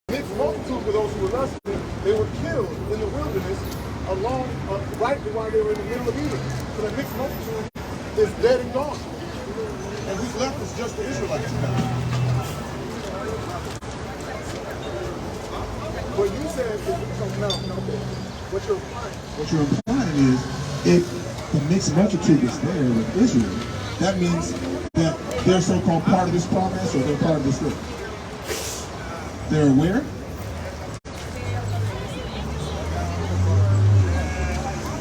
Mixed multitude for those who were lusting, they were killed in the wilderness along, right while they were in the middle of Eden. So the mixed multitude is dead and gone. And who's left is just the Israelites. What you said is, no. What you're implying is, if the mixed multitude is there with Israel, that means that they're so-called part of this promise, or they're part of this thing. They're aware?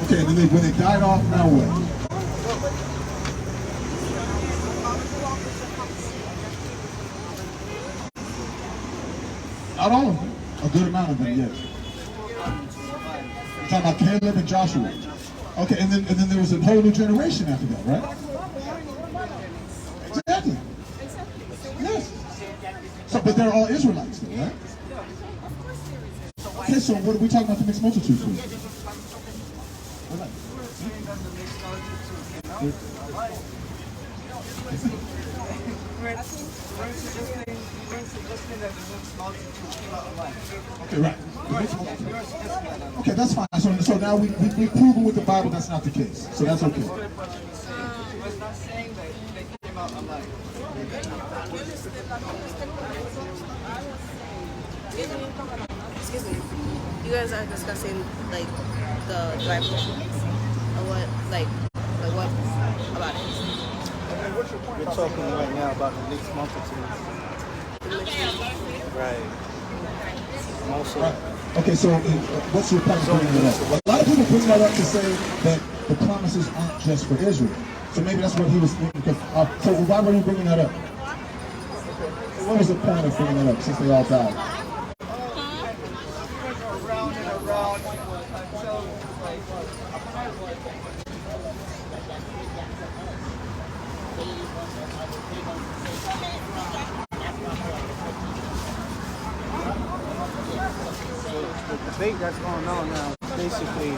Okay, and then when they died off, now what? Not all of them. A good amount of them, yes. You're talking about Caleb and Joshua. Okay, and then there was a whole new generation after that, right? Exactly. Yes. So, but they're all Israelites, though, right? Okay, so what are we talking about the mixed multitude for? Okay, right. Okay, that's fine. So now we've proven with the Bible that's not the case. So that's okay. It's not saying that they came out alive. Excuse me. You guys are discussing like the dry portion, or what? Like what about it? We're talking right now about the mixed multitude. Right. Also. Right. Okay, so what's your point of bringing that up? A lot of people bring that up to say that the promises aren't just for Israel. So maybe that's what he was thinking. So why were you bringing that up? What was the point of bringing that up since they all died? Around and around until the debate that's going on now, basically,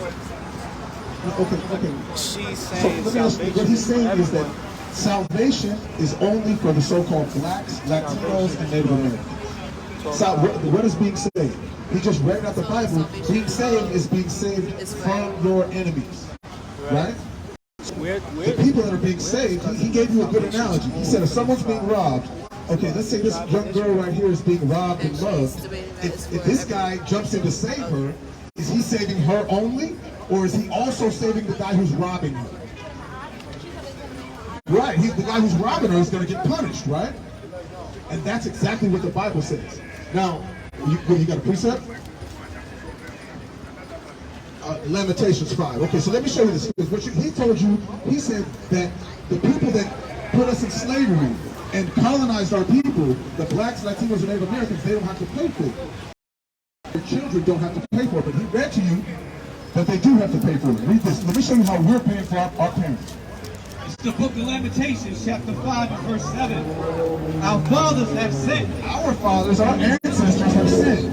Okay. she's saying So what he's saying is that salvation is only for the so-called blacks, Latinos, and Native Americans. So what is being saved? He just read out the Bible. Being saved is being saved from your enemies, right? The people that are being saved, he gave you a good analogy. He said if someone's being robbed, okay, let's say this young girl right here is being robbed and loved. If this guy jumps in to save her, is he saving her only? Or is he also saving the guy who's robbing her? Right, the guy who's robbing her is going to get punished, right? And that's exactly what the Bible says. Now, you got a precept? Lamentations 5. Okay, so let me show you this. What he told you, he said that the people that put us in slavery and colonized our people, the blacks, Latinos, and Native Americans, they don't have to pay for it. Their children don't have to pay for it. But he read to you that they do have to pay for it. Read this. Let me show you how we're paying for our parents. It's the book of Lamentations, chapter 5 and verse 7. Our fathers have sinned. Our fathers, our ancestors have sinned.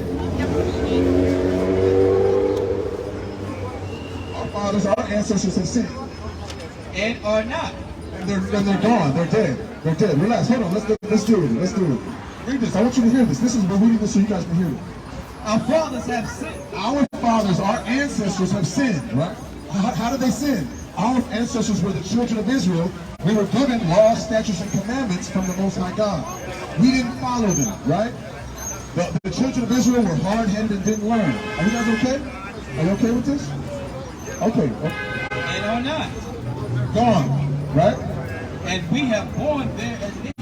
Our fathers, our ancestors have sinned. And are not. And they're gone. They're dead. They're dead. Relax. Hold on. Let's do it. Let's do it. Read this. I want you to hear this. We're reading this so you guys can hear it. Our fathers have sinned. Our fathers, our ancestors have sinned, right? How did they sin? Our ancestors were the children of Israel. We were given laws, statutes, and commandments from the Most High God. We didn't follow them, right? The children of Israel were hard-headed and didn't learn. Are you guys okay? Are you okay with this? Okay. And are not. Gone, right? And we have borne their iniquity.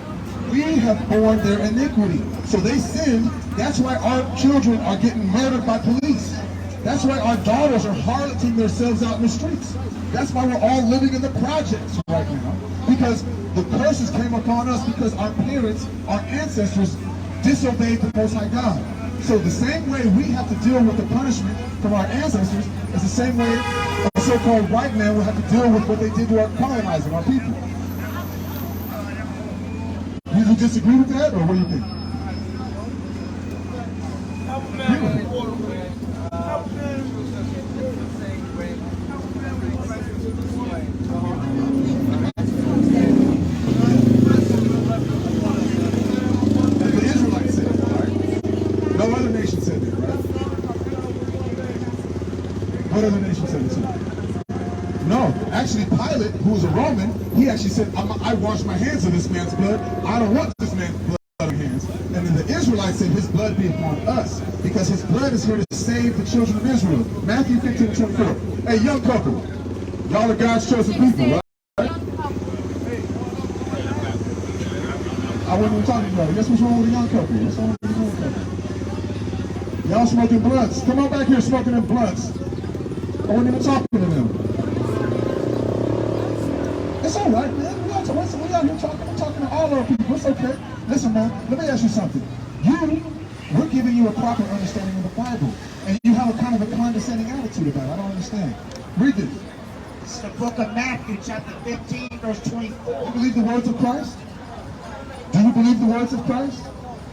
We have borne their iniquity. So they sinned. That's why our children are getting murdered by police. That's why our daughters are harloting themselves out in the streets. That's why we're all living in the projects right now. Because the curses came upon us because our parents, our ancestors, disobeyed the Most High God. So the same way we have to deal with the punishment from our ancestors is the same way a so-called white man will have to deal with what they did to our colonizing, our people. You disagree with that, or what do you think? The Israelites said, right? No other nation said that, right? What other nation said it to? No, actually Pilate, who was a Roman, he actually said, I wash my hands of this man's blood. I don't want this man's blood on your hands. And then the Israelites said his blood be upon us, because his blood is here to save the children of Israel. Matthew 15:24. Hey, young couple, y'all are God's chosen people, right? I wasn't even talking about it. Guess what's wrong with the young couple? What's wrong with the young couple? Y'all smoking blunts. Come on back here smoking them blunts. I wasn't even talking to them. It's all right, man. We out here talking. We're talking to all our people. It's okay. Listen, man, let me ask you something. We're giving you a proper understanding of the Bible, and you have a kind of a condescending attitude about it. I don't understand. Read this. It's the book of Matthew, chapter 15, verse 24. You believe the words of Christ? Do you believe the words of Christ?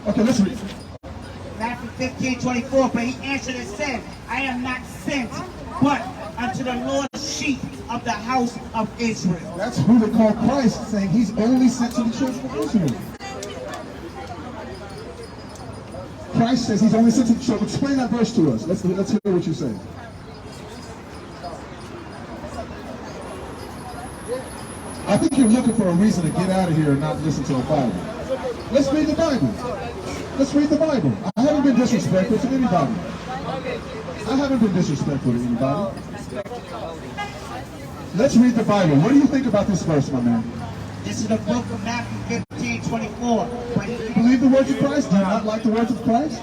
Okay, let's read. Matthew 15:24, but he answered and said, I am not sent, but unto the lost sheep of the house of Israel. That's who they call Christ, saying he's only sent to the children of Israel. Christ says he's only sent to the children. Explain that verse to us. Let's hear what you say. I think you're looking for a reason to get out of here and not listen to the Bible. Let's read the Bible. Let's read the Bible. I haven't been disrespectful to anybody. I haven't been disrespectful to anybody. Let's read the Bible. What do you think about this verse, my man? This is the book of Matthew 15:24. But Do you believe the words of Christ? Do you not like the words of Christ?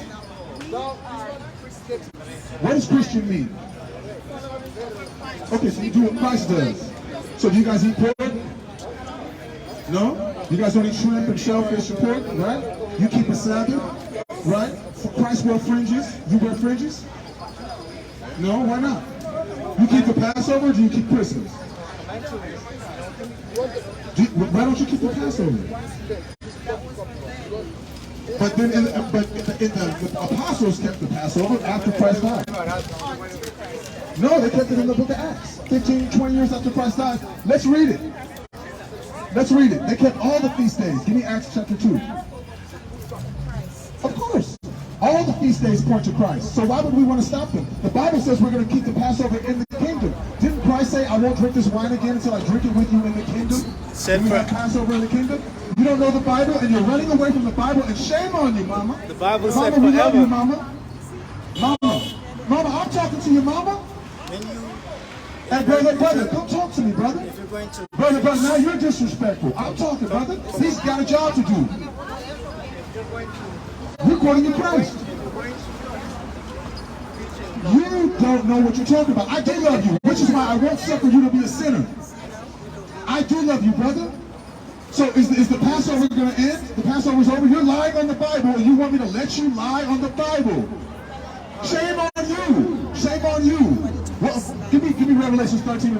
What does Christian mean? Okay, so you do what Christ does. So do you guys eat pork? No? You guys don't eat shrimp and shellfish and pork, right? You keep a Sabbath, right? Christ wear fringes. You wear fringes? No? Why not? You keep the Passover or do you keep Christmas? Why don't you keep the Passover? But then the apostles kept the Passover after Christ died. No, they kept it in the book of Acts. 15, 20 years after Christ died. Let's read it. Let's read it. They kept all the feast days. Give me Acts chapter 2. Of course. All the feast days point to Christ. So why would we want to stop them? The Bible says we're going to keep the Passover in the kingdom. Didn't Christ say, I won't drink this wine again until I drink it with you in the kingdom? Said we have Passover in the kingdom? You don't know the Bible and you're running away from the Bible, and shame on you, mama. The Bible mama, said we love forever. you, mama. Mama, I'm talking to you, mama. Hey, brother, come talk to me, brother. If you're going to Brother, now you're disrespectful. I'm talking, brother. He's got a job to do. We're quoting you Christ. You don't know what you're talking about. I do love you, which is why I won't suffer you to be a sinner. I do love you, brother. So is the Passover going to end? The Passover's over? You're lying on the Bible, and you want me to let you lie on the Bible? Shame on you. Shame on you. Well, give me Revelation 13:9.